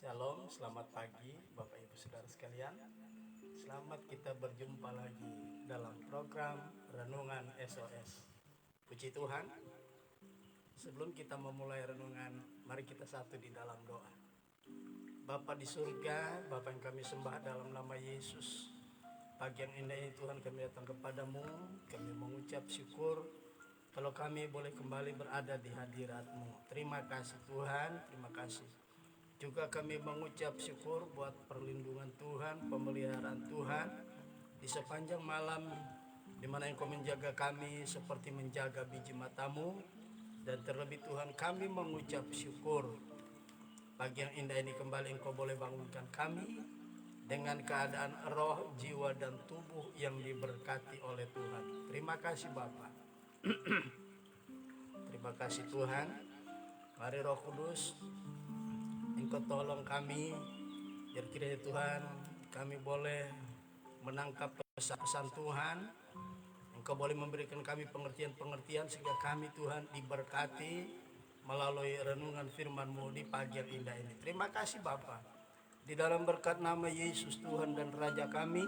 Shalom, selamat pagi Bapak Ibu Saudara sekalian. Selamat kita berjumpa lagi dalam program Renungan SOS. Puji Tuhan, sebelum kita memulai renungan, mari kita satu di dalam doa. Bapa di surga, Bapa yang kami sembah dalam nama Yesus. Pagi yang indah ini Tuhan, kami datang kepadamu, kami mengucap syukur kalau kami boleh kembali berada di hadirat-Mu. Terima kasih Tuhan, terima kasih. Juga kami mengucap syukur buat perlindungan Tuhan, pemeliharaan Tuhan di sepanjang malam, di mana Engkau menjaga kami seperti menjaga biji matamu. Dan terlebih Tuhan, kami mengucap syukur pagi yang indah ini kembali Engkau boleh bangunkan kami dengan keadaan roh, jiwa, dan tubuh yang diberkati oleh Tuhan. Terima kasih Bapa. Terima kasih Tuhan. Mari Roh Kudus, Engkau tolong kami, biar kiranya Tuhan kami boleh menangkap pesan-pesan Tuhan. Engkau boleh memberikan kami pengertian-pengertian sehingga kami Tuhan diberkati melalui renungan firman-Mu di pagi yang indah ini. Terima kasih Bapa. Di dalam berkat nama Yesus Tuhan dan Raja kami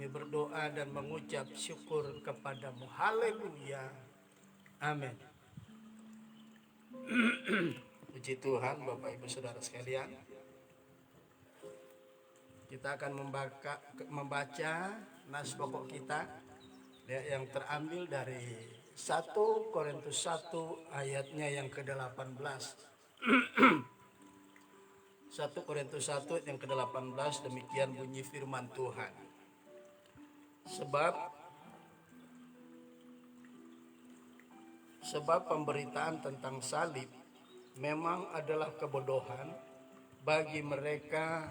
berdoa dan mengucap syukur kepadamu. Haleluya. Amin. Puji Tuhan Bapak Ibu Saudara sekalian. Kita akan membaca nas pokok kita yang terambil dari 1 Korintus 1 ayatnya yang ke-18. 1 Korintus 1 yang ke-18, demikian bunyi firman Tuhan. Sebab pemberitaan tentang salib memang adalah kebodohan bagi mereka.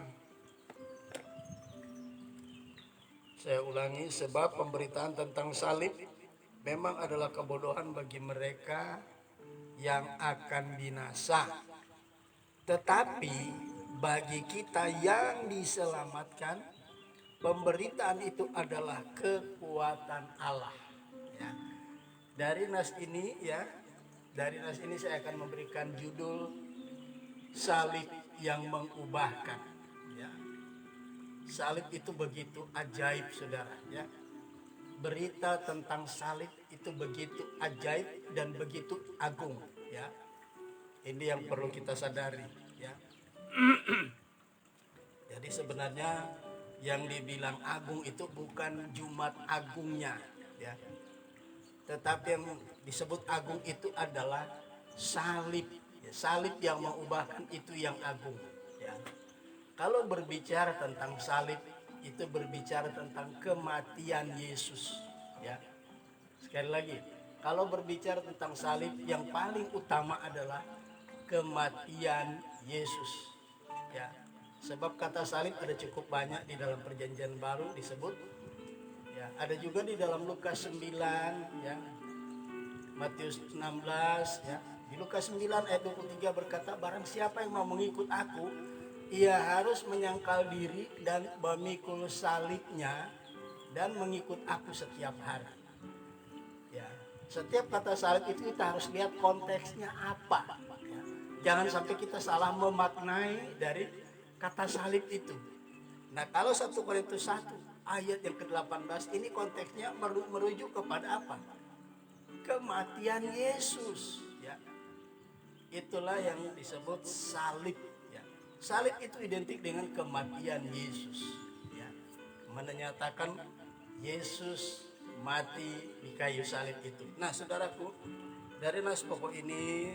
Saya ulangi, sebab pemberitaan tentang salib memang adalah kebodohan bagi mereka yang akan binasa. Tetapi bagi kita yang diselamatkan, pemberitaan itu adalah kekuatan Allah. Ya. Dari nas ini saya akan memberikan judul salib yang mengubahkan. Ya. Salib itu begitu ajaib, saudara. Ya. Berita tentang salib itu begitu ajaib dan begitu agung. Ya. Ini yang perlu kita sadari. Ya. Jadi sebenarnya yang dibilang agung itu bukan Jumat Agungnya, ya. Tetapi yang disebut agung itu adalah salib. Ya, salib yang mengubahkan itu yang agung. Ya. Kalau berbicara tentang salib, itu berbicara tentang kematian Yesus. Ya. Sekali lagi, kalau berbicara tentang salib, yang paling utama adalah kematian Yesus. Ya. Sebab kata salib ada cukup banyak di dalam Perjanjian Baru disebut. Ya, ada juga di dalam Lukas 9, ya. Matius 16, ya. Di Lukas 9 ayat 23 berkata, barang siapa yang mau mengikut aku, ia harus menyangkal diri dan memikul salibnya dan mengikut aku setiap hari. Ya. Setiap kata salib itu kita harus lihat konteksnya apa. Ya. Jangan sampai kita salah memaknai dari kata salib itu. Nah, kalau 1 Korintus 1 ayat yang ke-18 ini konteksnya merujuk kepada apa? Kematian Yesus, ya. Itulah yang disebut salib, ya. Salib itu identik dengan kematian Yesus, ya. Menyatakan Yesus mati di kayu salib itu. Nah, saudaraku, dari nas pokok ini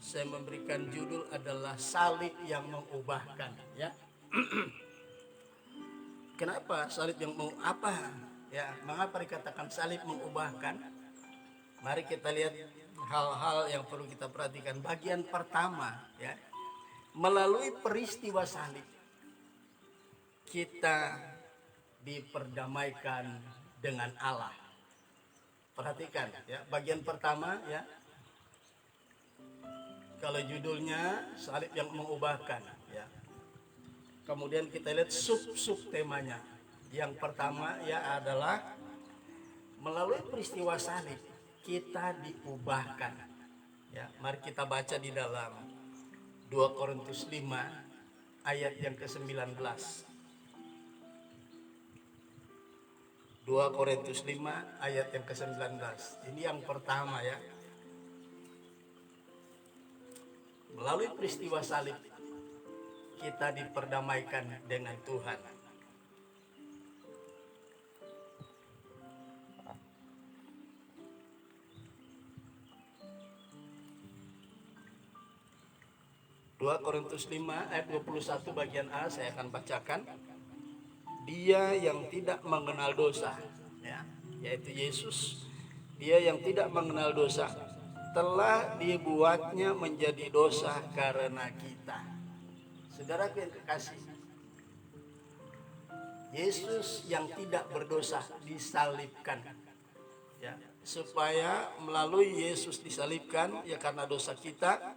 saya memberikan judul adalah salib yang mengubahkan, ya. Kenapa salib yang mau apa? Ya, mengapa dikatakan salib mengubahkan? Mari kita lihat hal-hal yang perlu kita perhatikan. Bagian pertama, ya. Melalui peristiwa salib kita diperdamaikan dengan Allah. Perhatikan, ya. Bagian pertama, ya. Kalau judulnya salib yang mengubahkan, ya. Kemudian kita lihat sub temanya. Yang pertama ya adalah melalui peristiwa salib kita diubahkan. Ya, mari kita baca di dalam 2 Korintus 5 ayat yang ke-19. 2 Korintus 5 ayat yang ke-19. Ini yang pertama ya. Melalui peristiwa salib kita diperdamaikan dengan Tuhan. Dua Korintus 5 ayat 21 bagian A saya akan bacakan. Dia yang tidak mengenal dosa, ya, yaitu Yesus, dia yang tidak mengenal dosa telah dibuatnya menjadi dosa karena kita. Saudaraku yang kekasih, Yesus yang tidak berdosa disalibkan, ya, supaya melalui Yesus disalibkan, ya, karena dosa kita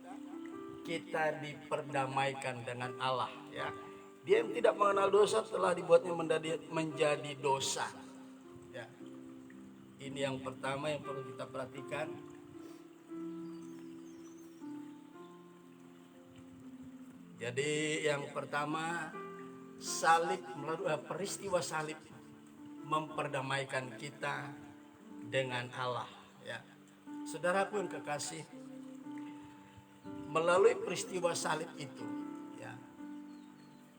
diperdamaikan dengan Allah, ya. Dia yang tidak mengenal dosa telah dibuatnya menjadi dosa, ya. Ini yang pertama yang perlu kita perhatikan. Jadi yang pertama, salib, melalui peristiwa salib memperdamaikan kita dengan Allah, ya. Saudaraku yang kekasih, melalui peristiwa salib itu, ya,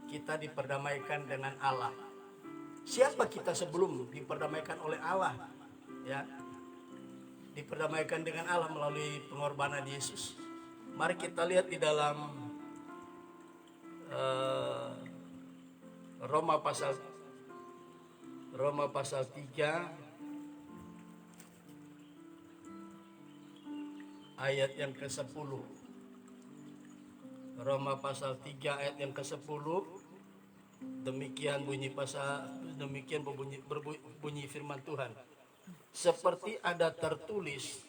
kita diperdamaikan dengan Allah. Siapa kita sebelum diperdamaikan oleh Allah? Ya, diperdamaikan dengan Allah melalui pengorbanan Yesus. Mari kita lihat di dalam Roma pasal 3 ayat yang ke-10. Roma pasal 3 ayat yang ke-10. Demikian berbunyi firman Tuhan. Seperti ada tertulis,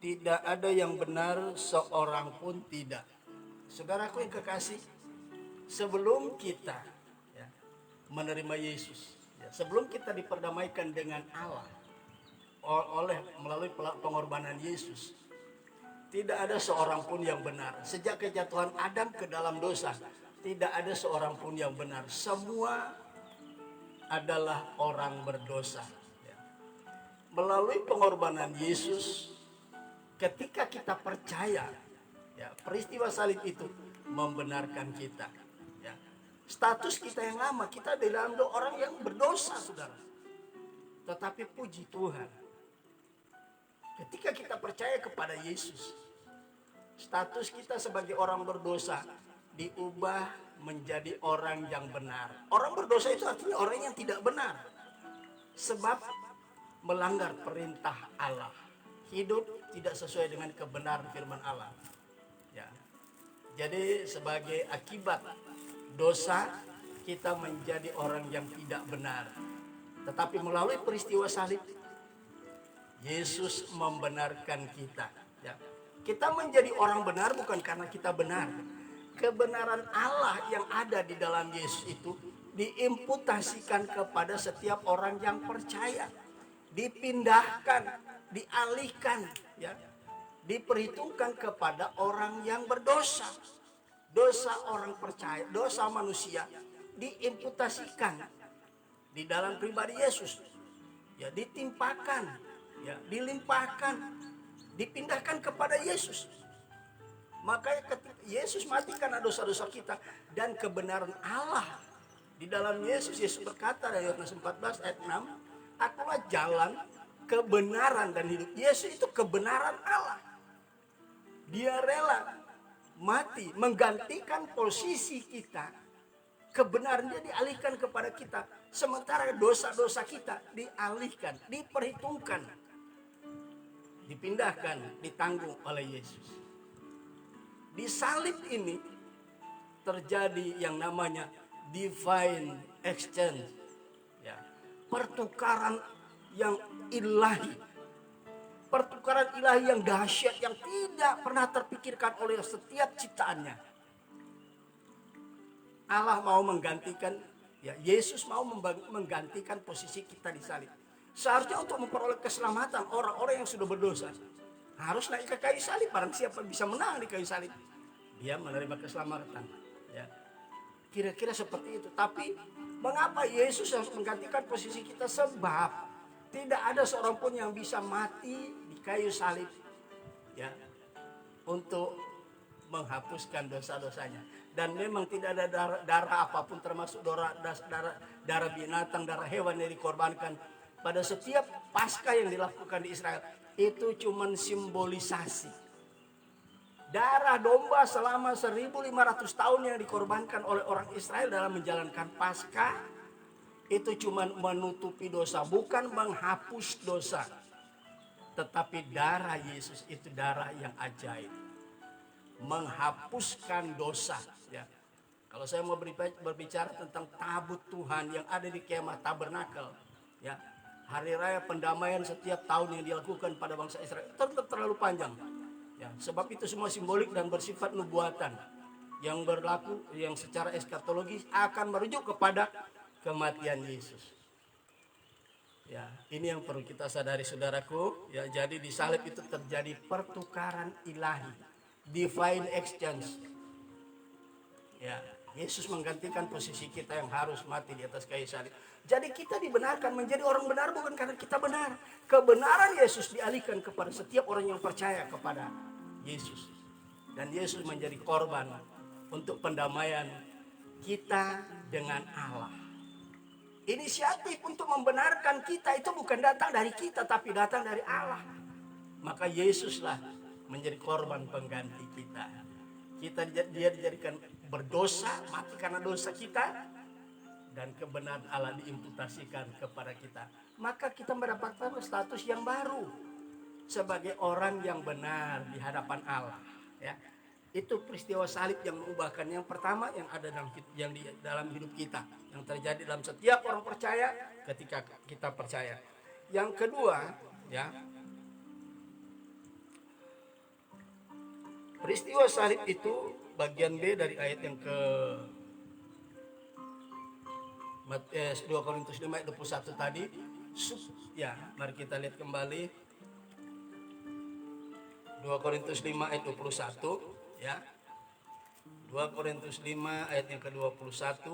tidak ada yang benar seorang pun tidak. Saudaraku yang kekasih, sebelum kita, ya, menerima Yesus, ya, sebelum kita diperdamaikan dengan Allah melalui pengorbanan Yesus, tidak ada seorang pun yang benar. Sejak kejatuhan Adam ke dalam dosa, tidak ada seorang pun yang benar. Semua adalah orang berdosa. Ya. Melalui pengorbanan Yesus, ketika kita percaya, ya, peristiwa salib itu membenarkan kita. Ya. Status kita yang lama, kita di dalam orang yang berdosa, saudara. Tetapi puji Tuhan, ketika kita percaya kepada Yesus, status kita sebagai orang berdosa diubah menjadi orang yang benar. Orang berdosa itu artinya orang yang tidak benar, sebab melanggar perintah Allah, hidup tidak sesuai dengan kebenaran firman Allah. Ya. Jadi sebagai akibat dosa kita menjadi orang yang tidak benar. Tetapi melalui peristiwa salib, Yesus membenarkan kita. Ya. Kita menjadi orang benar bukan karena kita benar. Kebenaran Allah yang ada di dalam Yesus itu diimputasikan kepada setiap orang yang percaya. Dipindahkan, dialihkan, ya, diperhitungkan kepada orang yang berdosa. Dosa orang percaya, dosa manusia diimputasikan di dalam pribadi Yesus. Ya, ditimpakan, ya, dilimpahkan, dipindahkan kepada Yesus. Makanya ketika Yesus mati karena dosa-dosa kita dan kebenaran Allah di dalam Yesus, Yesus berkata dari Yohanes 14 ayat 6, akulah jalan, kebenaran dan hidup. Yesus itu kebenaran Allah. Dia rela mati menggantikan posisi kita. Kebenaran dia dialihkan kepada kita. Sementara dosa-dosa kita dialihkan, diperhitungkan, dipindahkan, ditanggung oleh Yesus. Di salib ini terjadi yang namanya divine exchange, ya, pertukaran yang ilahi, pertukaran ilahi yang dahsyat yang tidak pernah terpikirkan oleh setiap ciptaannya. Allah mau menggantikan Ya, Yesus mau menggantikan posisi kita di salib. Seharusnya untuk memperoleh keselamatan orang-orang yang sudah berdosa harus naik ke kayu salib. Barang siapa bisa menang di kayu salib, dia menerima keselamatan. Ya, kira-kira seperti itu. Tapi mengapa Yesus harus menggantikan posisi kita? Sebab tidak ada seorang pun yang bisa mati di kayu salib, ya, untuk menghapuskan dosa-dosanya. Dan memang tidak ada darah apapun, termasuk darah binatang, darah hewan yang dikorbankan pada setiap Paskah yang dilakukan di Israel. Itu cuma simbolisasi. Darah domba selama 1500 tahun yang dikorbankan oleh orang Israel dalam menjalankan Paskah itu cuma menutupi dosa, bukan menghapus dosa. Tetapi darah Yesus itu darah yang ajaib, menghapuskan dosa. Ya. Kalau saya mau berbicara tentang tabut Tuhan yang ada di kemah tabernakel, ya, hari raya pendamaian setiap tahun yang dilakukan pada bangsa Israel tetap terlalu panjang. Ya, sebab itu semua simbolik dan bersifat nubuatan yang berlaku, yang secara eskatologis akan merujuk kepada kematian Yesus. Ya, ini yang perlu kita sadari saudaraku. Ya, jadi di salib itu terjadi pertukaran ilahi, divine exchange. Ya, Yesus menggantikan posisi kita yang harus mati di atas kayu salib. Jadi kita dibenarkan menjadi orang benar bukan karena kita benar. Kebenaran Yesus dialihkan kepada setiap orang yang percaya kepada Yesus. Dan Yesus menjadi korban untuk pendamaian kita dengan Allah. Inisiatif untuk membenarkan kita itu bukan datang dari kita, tapi datang dari Allah. Maka Yesuslah menjadi korban pengganti kita. Dia dijadikan berdosa, mati karena dosa kita, dan kebenaran Allah diimputasikan kepada kita. Maka kita mendapatkan status yang baru sebagai orang yang benar di hadapan Allah. Ya, itu peristiwa salib yang mengubahkan. Yang pertama yang ada di dalam hidup kita, yang terjadi dalam setiap orang percaya ketika kita percaya. Yang kedua, ya, peristiwa salib itu bagian B dari ayat yang ke 2 Korintus 5 ayat 21 tadi. Ya, mari kita lihat kembali 2 Korintus 5 ayat 21, ya. 2 Korintus 5 ayat yang ke-21.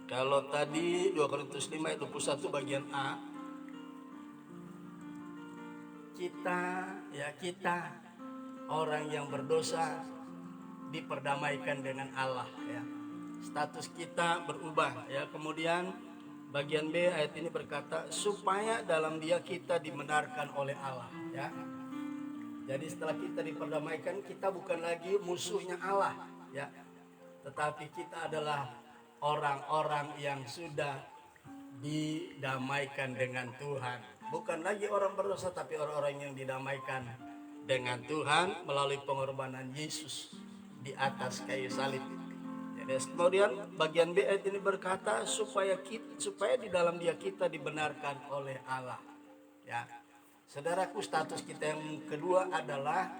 Kalau tadi 2 Korintus 5 ayat 21 bagian A, kita orang yang berdosa diperdamaikan dengan Allah, ya. Status kita berubah, ya. Kemudian bagian B ayat ini berkata supaya dalam Dia kita dibenarkan oleh Allah, ya. Jadi setelah kita diperdamaikan, kita bukan lagi musuhnya Allah, ya. Tetapi kita adalah orang-orang yang sudah didamaikan dengan Tuhan. Bukan lagi orang berdosa, tapi orang-orang yang didamaikan dengan Tuhan melalui pengorbanan Yesus di atas kayu salib. Jadi kemudian bagian B ayat ini berkata supaya di dalam Dia kita dibenarkan oleh Allah. Ya, saudaraku, status kita yang kedua adalah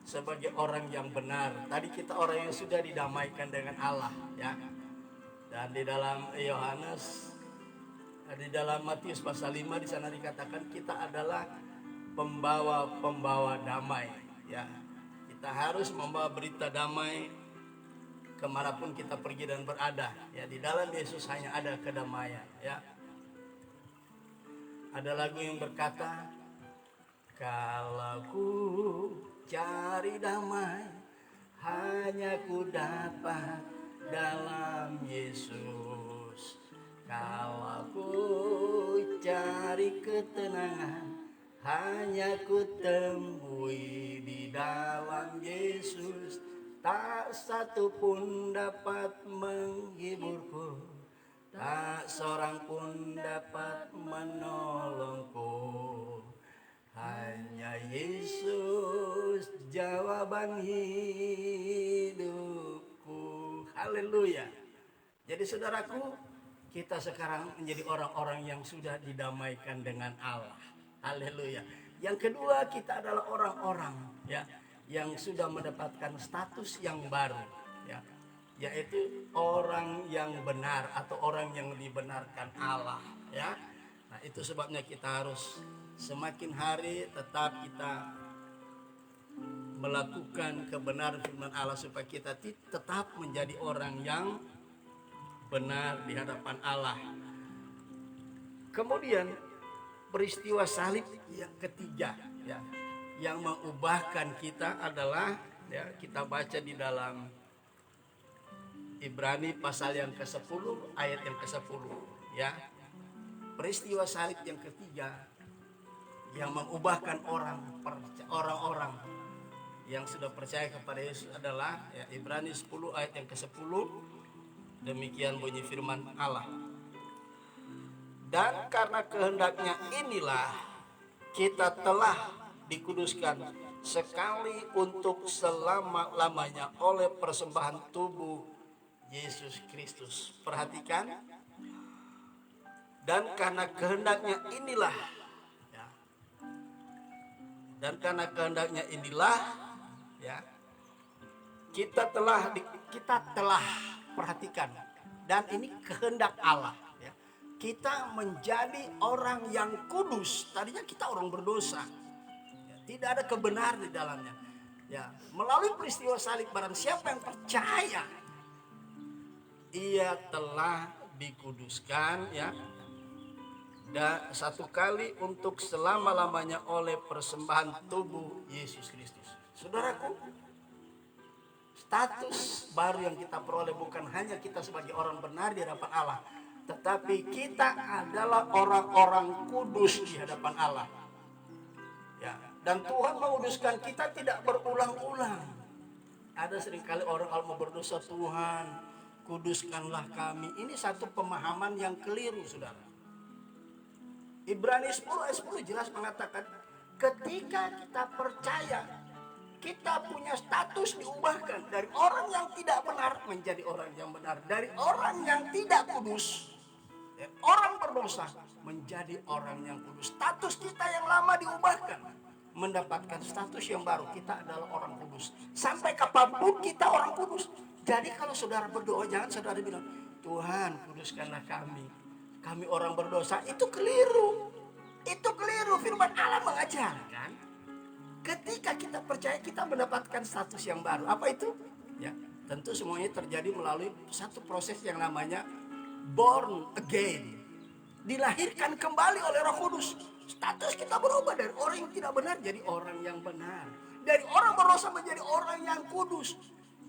sebagai orang yang benar. Tadi kita orang yang sudah didamaikan dengan Allah, ya. Dan di dalam Matius pasal 5 di sana dikatakan kita adalah pembawa damai, ya. Kita harus membawa berita damai kemanapun kita pergi dan berada, ya. Di dalam Yesus hanya ada kedamaian, ya. Ada lagu yang berkata, kalau ku cari damai hanya ku dapat dalam Yesus. Kalau ku cari ketenangan hanya ku temui di dalam Yesus. Tak satu pun dapat menghiburku, tak seorang pun dapat menolongku. Hanya Yesus jawaban hidupku. Haleluya. Jadi saudaraku, kita sekarang menjadi orang-orang yang sudah didamaikan dengan Allah. Haleluya. Yang kedua, kita adalah orang-orang, ya, yang sudah mendapatkan status yang baru, ya, yaitu orang yang benar atau orang yang dibenarkan Allah, ya. Nah, itu sebabnya kita harus semakin hari tetap kita melakukan kebenaran firman Allah supaya kita tetap menjadi orang yang benar di hadapan Allah. Kemudian peristiwa salib yang ketiga, ya, yang mengubahkan kita adalah, ya, kita baca di dalam Ibrani pasal yang ke-10 ayat yang ke-10, ya. Peristiwa salib yang ketiga yang mengubahkan orang-orang yang sudah percaya kepada Yesus adalah, ya, Ibrani 10 ayat yang ke-10. Demikian bunyi firman Allah. Dan karena kehendaknya inilah kita telah dikuduskan sekali untuk selama-lamanya oleh persembahan tubuh Yesus Kristus. Perhatikan. Dan karena kehendaknya inilah, ya, dan karena kehendaknya inilah, ya, kita telah perhatikan, dan ini kehendak Allah, ya, kita menjadi orang yang kudus. Tadinya kita orang berdosa, ya, tidak ada kebenaran di dalamnya, ya. Melalui peristiwa salib, barang siapa yang percaya, ia telah dikuduskan, ya, dan satu kali untuk selama-lamanya oleh persembahan tubuh Yesus Kristus. Saudaraku, status baru yang kita peroleh bukan hanya kita sebagai orang benar di hadapan Allah, tetapi kita adalah orang-orang kudus di hadapan Allah, ya. Dan Tuhan menguduskan kita tidak berulang-ulang. Ada seringkali orang kalau mau berdosa, Tuhan kuduskanlah kami. Ini satu pemahaman yang keliru, saudara. Ibrani 10 ayat 10 jelas mengatakan, ketika kita percaya, kita punya status diubahkan dari orang yang tidak benar menjadi orang yang benar, dari orang yang tidak kudus, orang berdosa menjadi orang yang kudus. Status kita yang lama diubahkan, mendapatkan status yang baru. Kita adalah orang kudus. Sampai kapanpun kita orang kudus. Jadi kalau saudara berdoa, jangan saudara bilang, Tuhan kuduskanlah kami orang berdosa. Itu keliru. Itu keliru. Firman Allah mengajarkan, ketika kita percaya, kita mendapatkan status yang baru. Apa itu? Ya, tentu semuanya terjadi melalui satu proses yang namanya born again. Dilahirkan kembali oleh Roh Kudus. Status kita berubah dari orang yang tidak benar jadi orang yang benar. Dari orang berdosa menjadi orang yang kudus.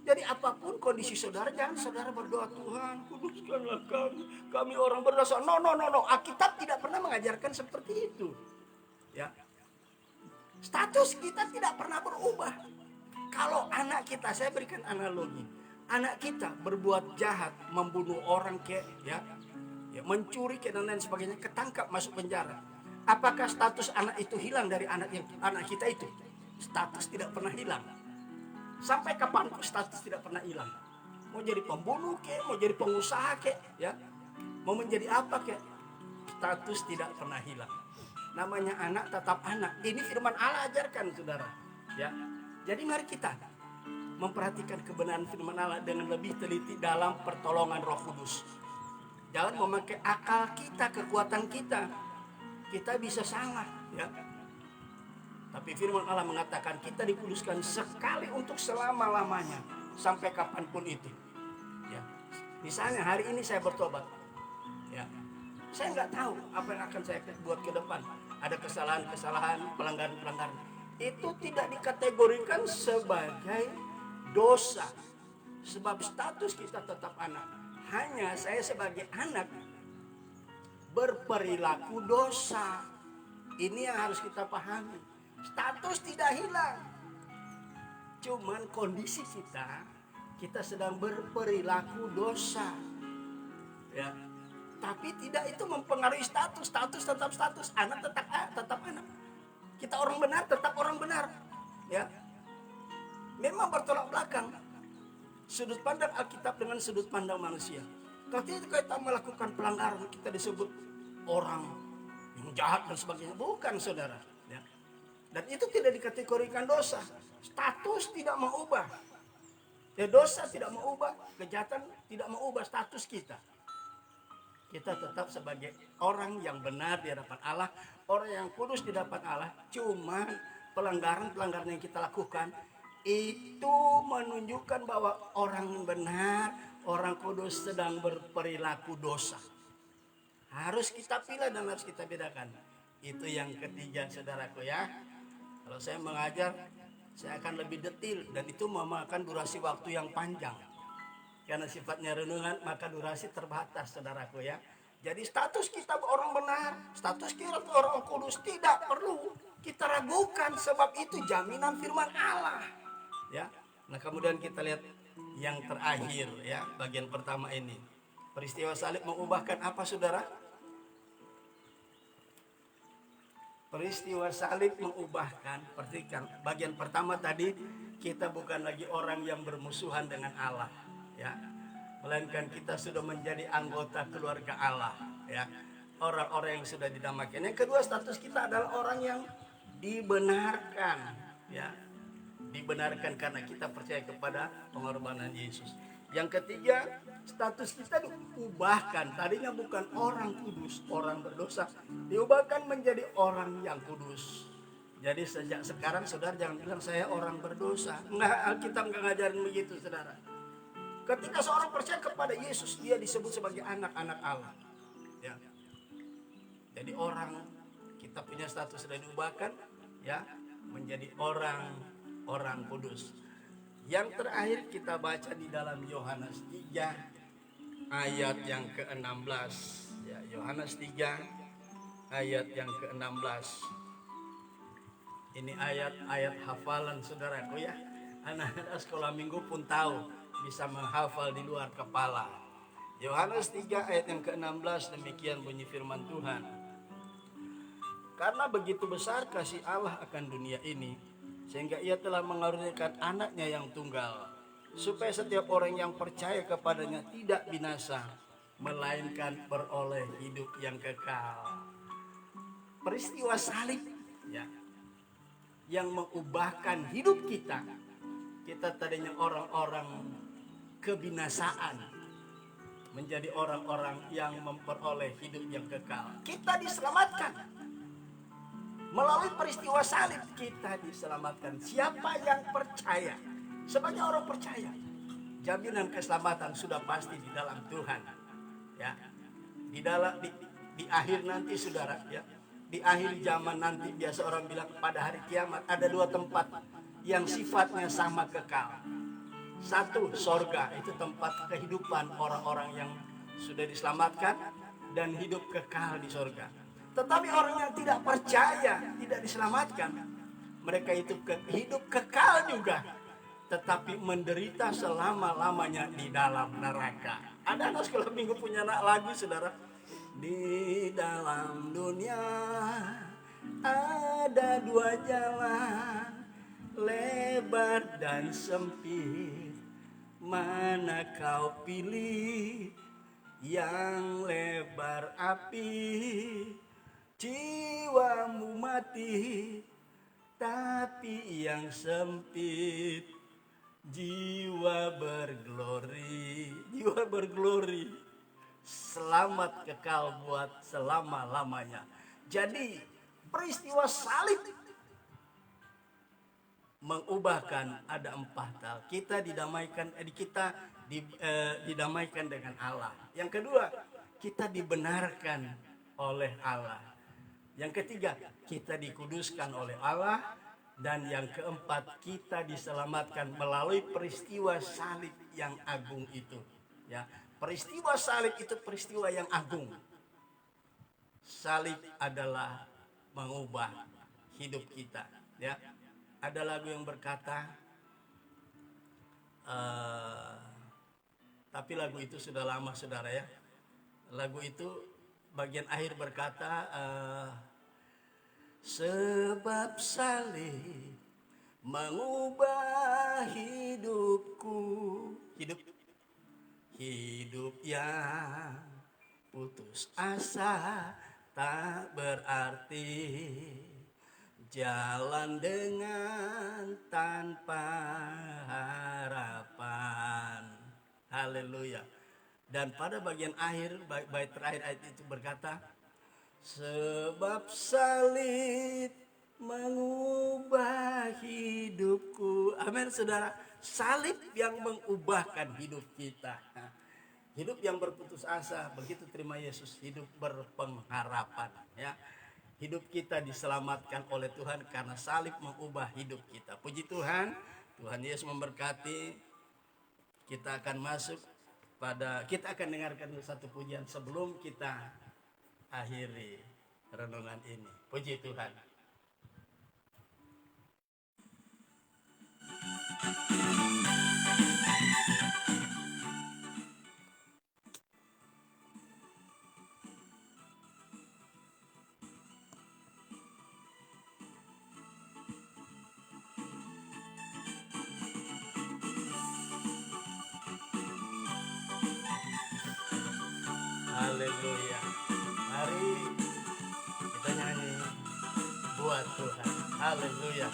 Jadi apapun kondisi saudara, jangan saudara berdoa, Tuhan kuduskanlah kami orang berdosa. No. Alkitab tidak pernah mengajarkan seperti itu, ya. Status kita tidak pernah berubah. Kalau anak kita, saya berikan analogi, anak kita berbuat jahat, membunuh orang, ya, mencuri dan lain sebagainya, ketangkap masuk penjara. Apakah status anak itu hilang dari anak kita itu? Status tidak pernah hilang. Sampai kapanpun status tidak pernah hilang. Mau jadi pembunuh mau jadi pengusaha ya, mau menjadi apa status tidak pernah hilang. Namanya anak tetap anak. Ini firman Allah ajarkan, saudara, ya. Jadi mari kita memperhatikan kebenaran firman Allah dengan lebih teliti dalam pertolongan Roh Kudus. Jangan memakai akal kita, kekuatan kita. Kita bisa salah, ya. Tapi firman Allah mengatakan kita dikuduskan sekali untuk selama-lamanya, sampai kapanpun itu, ya. Misalnya hari ini saya bertobat, ya, saya nggak tahu apa yang akan saya buat ke depan. Ada kesalahan-kesalahan, pelanggaran-pelanggaran. Itu tidak dikategorikan sebagai dosa, sebab status kita tetap anak. Hanya saya sebagai anak berperilaku dosa. Ini yang harus kita pahami. Status tidak hilang, cuman kondisi kita sedang berperilaku dosa, ya. Tapi tidak itu mempengaruhi status. Status tetap status, anak tetap anak. Kita orang benar tetap orang benar, ya. Memang bertolak belakang sudut pandang Alkitab dengan sudut pandang manusia. Ketika kita melakukan pelanggaran, kita disebut orang yang jahat dan sebagainya. Bukan, saudara, ya. Dan itu tidak dikategorikan dosa. Status tidak mengubah. Ya, dosa tidak mengubah, kejahatan tidak mengubah status kita. Kita tetap sebagai orang yang benar di hadapan Allah, orang yang kudus di hadapan Allah. Cuma pelanggaran-pelanggaran yang kita lakukan itu menunjukkan bahwa orang benar, orang kudus sedang berperilaku dosa. Harus kita pilih dan harus kita bedakan. Itu yang ketiga, saudaraku ya. Kalau saya mengajar, saya akan lebih detail dan itu memakan durasi waktu yang panjang. Karena sifatnya renungan, maka durasi terbatas, saudaraku ya. Jadi status kita orang benar, status kita orang kudus tidak perlu kita ragukan, sebab itu jaminan firman Allah. Ya. Nah, kemudian kita lihat yang terakhir ya, bagian pertama ini. Peristiwa salib mengubahkan apa, saudara? Peristiwa salib mengubahkan, perhatikan bagian pertama tadi, kita bukan lagi orang yang bermusuhan dengan Allah, ya, melainkan kita sudah menjadi anggota keluarga Allah, ya, orang-orang yang sudah didamaikan. Yang kedua, status kita adalah orang yang dibenarkan, ya, dibenarkan karena kita percaya kepada pengorbanan Yesus. Yang ketiga, status kita diubahkan. Tadinya bukan orang kudus, orang berdosa, diubahkan menjadi orang yang kudus. Jadi sejak sekarang saudara jangan bilang saya orang berdosa. Enggak, Alkitab enggak ngajarin begitu, saudara. Ketika seorang percaya kepada Yesus, dia disebut sebagai anak-anak Allah. Ya. Jadi kita punya status sudah diubahkan, ya, menjadi orang kudus. Yang terakhir kita baca di dalam Yohanes 3 ayat yang ke-16. Ya, Yohanes 3 ayat yang ke-16. Ini ayat-ayat hafalan, saudaraku ya. Anak-anak sekolah minggu pun tahu, bisa menghafal di luar kepala. Yohanes 3 ayat yang ke-16, demikian bunyi firman Tuhan. Karena begitu besar kasih Allah akan dunia ini, sehingga ia telah mengaruniakan anaknya yang tunggal, supaya setiap orang yang percaya kepadanya tidak binasa, melainkan beroleh hidup yang kekal. Peristiwa salib, ya, yang mengubahkan hidup kita. Kita tadinya orang-orang kebinasaan, menjadi orang-orang yang memperoleh hidup yang kekal. Kita diselamatkan. Melalui peristiwa salib kita diselamatkan. Siapa yang percaya? Sebagai orang percaya, jaminan keselamatan sudah pasti di dalam Tuhan. Ya, di akhir nanti, saudara, ya, di akhir zaman nanti biasa orang bilang pada hari kiamat ada dua tempat yang sifatnya sama kekal. Satu, sorga, itu tempat kehidupan orang-orang yang sudah diselamatkan dan hidup kekal di sorga. Tetapi orang yang tidak percaya, tidak diselamatkan, mereka itu hidup kekal juga, tetapi menderita selama-lamanya di dalam neraka. Ada anak sekolah minggu punya lagu, saudara. Di dalam dunia ada dua jalan, lebar dan sempit. Mana kau pilih? Yang lebar api, jiwamu mati, tapi yang sempit jiwa berglori. Jiwa berglori, selamat kekal buat selama-lamanya. Jadi peristiwa salib mengubahkan ada 4 hal. Kita didamaikan, didamaikan dengan Allah. Yang kedua, kita dibenarkan oleh Allah. Yang ketiga, kita dikuduskan oleh Allah. Dan yang keempat, kita diselamatkan melalui peristiwa salib yang agung itu. Ya, peristiwa salib itu peristiwa yang agung. Salib adalah mengubah hidup kita. Ya, ada lagu yang berkata, tapi lagu itu sudah lama, saudara ya. Lagu itu bagian akhir berkata, sebab salib mengubah hidupku. Hidup yang putus asa tak berarti. jalan dengan tanpa harapan. Haleluya. Dan pada bagian akhir, bait terakhir ayat itu berkata, sebab salib mengubah hidupku. Amin, saudara. Salib yang mengubahkan hidup kita. Hidup yang berputus asa, begitu terima Yesus, hidup berpengharapan. Ya, hidup kita diselamatkan oleh Tuhan karena salib mengubah hidup kita. Puji Tuhan, Tuhan Yesus memberkati. Kita akan masuk kita akan dengarkan satu pujian sebelum kita akhiri renungan ini. Puji Tuhan. Haleluya. Mari kita nyanyi buat Tuhan. Haleluya.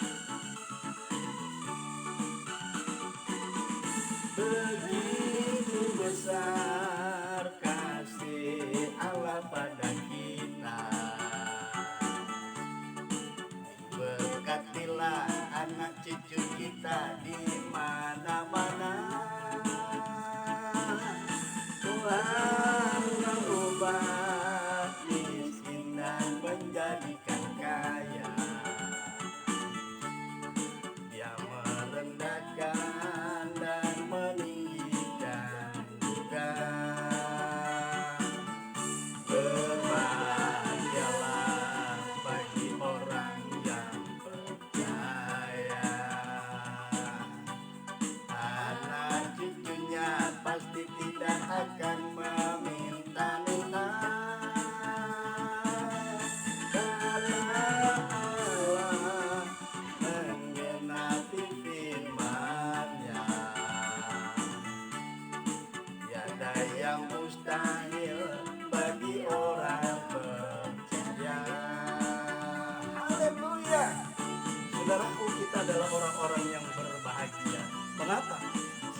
Begitu besar kasih Allah pada kita. Berkatilah anak cucu kita di mana-mana. Tuhan mengubah miskin dan menjadikan kaya. Dia merendahkan dan meninggikan juga. Berbahagialah bagi orang yang percaya. Anak cucunya pasti tidak akan meminta-minta, karena Allah menggenapi firman-Nya. Tiada yang mustahil bagi orang percaya. Haleluya. Saudaraku, kita adalah orang-orang yang berbahagia. Mengapa?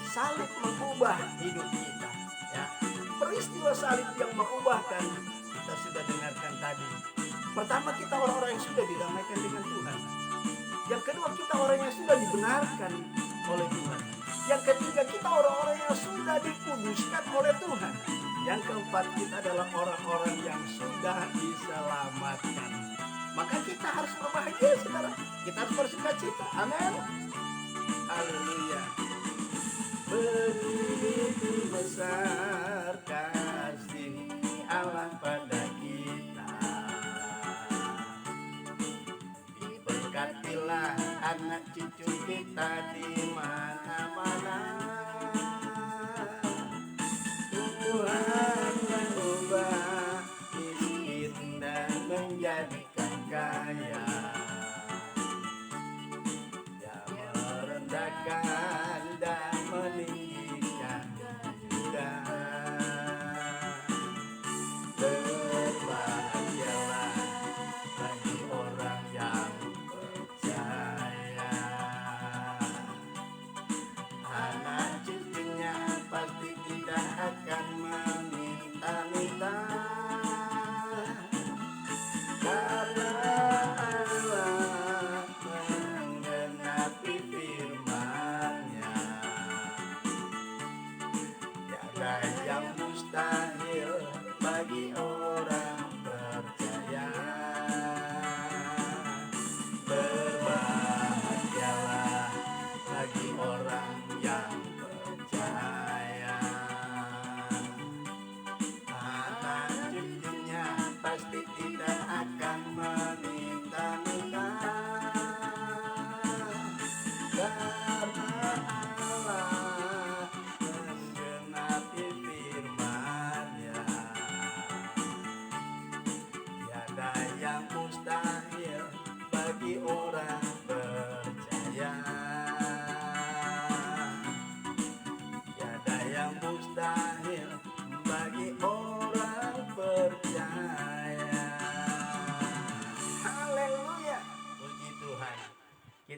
Salib mengubah hidup kita. Ya, peristiwa salib yang mengubahkan kita sudah dengarkan tadi. Pertama, kita orang-orang yang sudah didamaikan dengan Tuhan. Yang kedua, kita orang yang sudah dibenarkan oleh Tuhan. Yang ketiga, kita orang-orang yang sudah dikuduskan oleh Tuhan. Yang keempat, kita adalah orang-orang yang sudah diselamatkan. Maka kita harus berbahagia, saudara. Kita harus bersukacita. Amin. Haleluya. Begitu besar kasih Allah pada kita. Diberkatilah anak cucu kita di mana-mana. Tuhan mengubah miskin dan menjadikan kaya. Dia merendahkan dan meninggikan juga. Berbahagialah bagi orang yang percaya. Anak cucunya pasti tidak akan meminta-minta, karena Allah menggenapi firman-Nya. Tiada yang mustahil bagi orang percaya. Berbahagialah bagi orang yang percaya. Anak cucunya pasti tidak akan meminta-minta, karena Allah menggenapi firman-Nya. Tiada yang mustahil bagi orang percaya. Tiada yang mustahil bagi orang percaya. Haleluya. Puji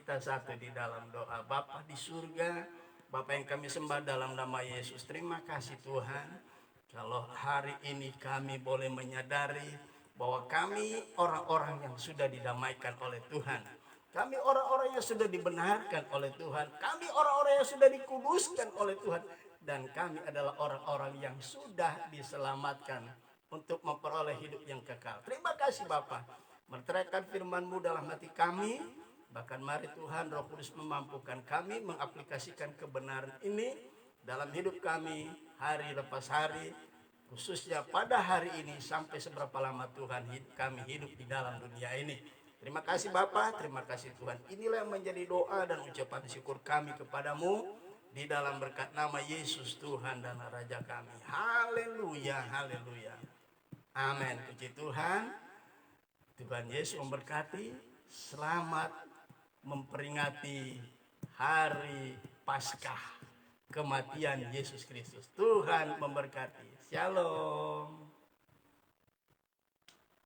kita satu di dalam doa. Bapa di surga, Bapa yang kami sembah dalam nama Yesus, terima kasih Tuhan. Kalau hari ini kami boleh menyadari bahwa kami orang-orang yang sudah didamaikan oleh Tuhan. Kami orang-orang yang sudah dibenarkan oleh Tuhan. Kami orang-orang yang sudah dikuduskan oleh Tuhan. Dan kami adalah orang-orang yang sudah diselamatkan untuk memperoleh hidup yang kekal. Terima kasih Bapa. Menerangkan firman-Mu dalam hati kami. Bahkan mari Tuhan Roh Kudus memampukan kami mengaplikasikan kebenaran ini dalam hidup kami hari lepas hari. Khususnya pada hari ini sampai seberapa lama Tuhan kami hidup di dalam dunia ini. Terima kasih Bapa, terima kasih Tuhan. Inilah yang menjadi doa dan ucapan syukur kami kepadamu di dalam berkat nama Yesus Tuhan dan Raja kami. Haleluya, haleluya. Amin. Puji Tuhan. Tuhan Yesus memberkati. Selamat memperingati hari Paskah kematian Yesus Kristus. Tuhan memberkati. Shalom.